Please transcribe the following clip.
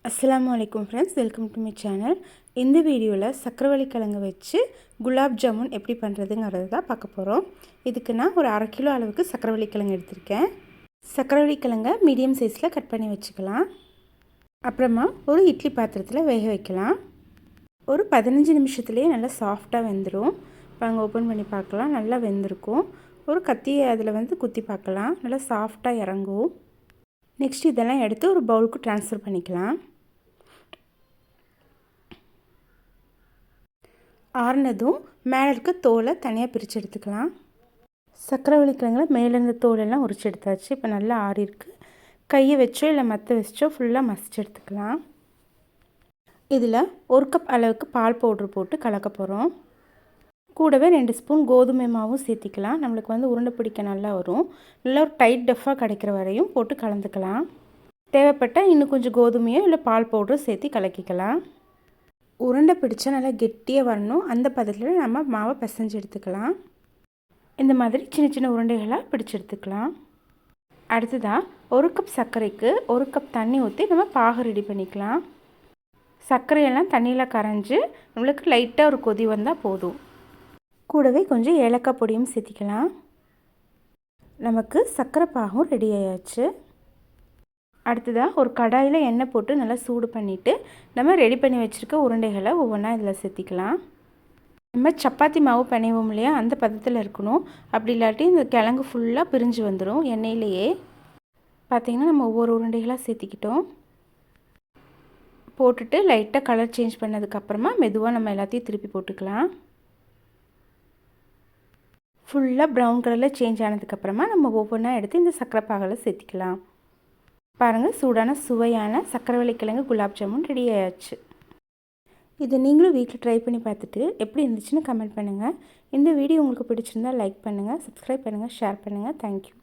அஸ்ஸலாமு அலைக்கும் friends, welcome to my channel. இந்த வீடியோவில் சக்கரவள்ளி கிழங்கு வச்சு குலாப் ஜாமுன் எப்படி பண்ணுறதுங்கிறது தான் பார்க்க போகிறோம். இதுக்கு நான் ஒரு 1/2 கிலோ அளவுக்கு சக்கரவள்ளி கிழங்கு எடுத்திருக்கேன். சக்கரவள்ளி கிழங்கை மீடியம் சைஸில் கட் பண்ணி வச்சுக்கலாம். அப்புறமா ஒரு இட்லி பாத்திரத்தில் வேக வைக்கலாம். ஒரு 15 நிமிஷத்துலேயே நல்லா சாஃப்டாக வெந்துடும். இப்போ அங்கே ஓப்பன் பண்ணி பார்க்கலாம், நல்லா வெந்திருக்கும். ஒரு கத்தியை அதில் குத்தி பார்க்கலாம், நல்லா சாஃப்டாக இறங்கும். நெக்ஸ்ட் இதெல்லாம் எடுத்து ஒரு பவுலுக்கு ட்ரான்ஸ்ஃபர் பண்ணிக்கலாம். ஆறுனதும் மேலே இருக்க தோலை தனியாக பிரித்து எடுத்துக்கலாம். சக்கரவள்ளி கிழங்குல மேலே இருந்த தோலெல்லாம் உரிச்சு எடுத்தாச்சு. இப்போ நல்லா ஆறிருக்கு. கையை வச்சோ இல்லை மற்ற வச்சோ ஃபுல்லாக மசிச்சு எடுத்துக்கலாம். இதில் 1 கப் அளவுக்கு பால் பவுட்ரு போட்டு கலக்க போகிறோம். கூடவே 2 ஸ்பூன் கோதுமை மாவும் சேர்த்திக்கலாம். நம்மளுக்கு உருண்டை பிடிக்க நல்லா வரும். நல்லா ஒரு டைட் டஃப்பாக கிடைக்கிற வரையும் போட்டு கலந்துக்கலாம். தேவைப்பட்டால் இன்னும் கொஞ்சம் கோதுமையோ இல்லை பால் பவுடரும் சேர்த்து கலக்கிக்கலாம். உருண்டை பிடிச்சா நல்லா கெட்டியாக வரணும். அந்த பதத்தில் நம்ம மாவை பிசைஞ்சு எடுத்துக்கலாம். இந்த மாதிரி சின்ன சின்ன உருண்டைகளாக பிடிச்சி எடுத்துக்கலாம். அடுத்ததாக 1 கப் சர்க்கரைக்கு 1 கப் தண்ணி ஊற்றி நம்ம பாகு ரெடி பண்ணிக்கலாம். சர்க்கரையெல்லாம் தண்ணியில் கரைஞ்சி நம்மளுக்கு லைட்டாக ஒரு கொதி வந்தால் போதும். கூடவே கொஞ்சம் ஏலக்காய் பொடியும் சேர்த்திக்கலாம். நமக்கு சர்க்கரை பாகும் ரெடி ஆயாச்சு. அடுத்ததாக ஒரு கடாயில் எண்ணெய் போட்டு நல்லா சூடு பண்ணிவிட்டு நம்ம ரெடி பண்ணி வச்சுருக்க உருண்டைகளை ஒவ்வொன்றா இதில் சேர்த்திக்கலாம். நம்ம சப்பாத்தி மாவு பிணைவோம் இல்லையா, அந்த பதத்தில் இருக்கணும். அப்படி இல்லாட்டி இந்த கிழங்கு ஃபுல்லாக பிரிஞ்சு வந்துடும் எண்ணெயிலேயே. பார்த்திங்கன்னா நம்ம ஒவ்வொரு உருண்டைகளாக சேர்த்திக்கிட்டோம். போட்டுட்டு லைட்டாக கலர் சேஞ்ச் பண்ணதுக்கப்புறமா மெதுவாக நம்ம எல்லாத்தையும் திருப்பி போட்டுக்கலாம். ஃபுல்லாக ப்ரௌன் கலரில் சேஞ்ச் ஆனதுக்கப்புறமா நம்ம ஒவ்வொன்றா எடுத்து இந்த சர்க்கரை பாகில் சேர்த்திக்கலாம். பாருங்கள், சூடான சுவையான சக்கரவள்ளி கிழங்கு குலாப் ஜாமுன் ரெடி ஆயாச்சு. இதை நீங்களும் வீட்டில் ட்ரை பண்ணி பார்த்துட்டு எப்படி இருந்துச்சுன்னு கமெண்ட் பண்ணுங்கள். இந்த வீடியோ உங்களுக்கு பிடிச்சிருந்தால் லைக் பண்ணுங்கள், சப்ஸ்கிரைப் பண்ணுங்கள், ஷேர் பண்ணுங்கள். தேங்க்யூ.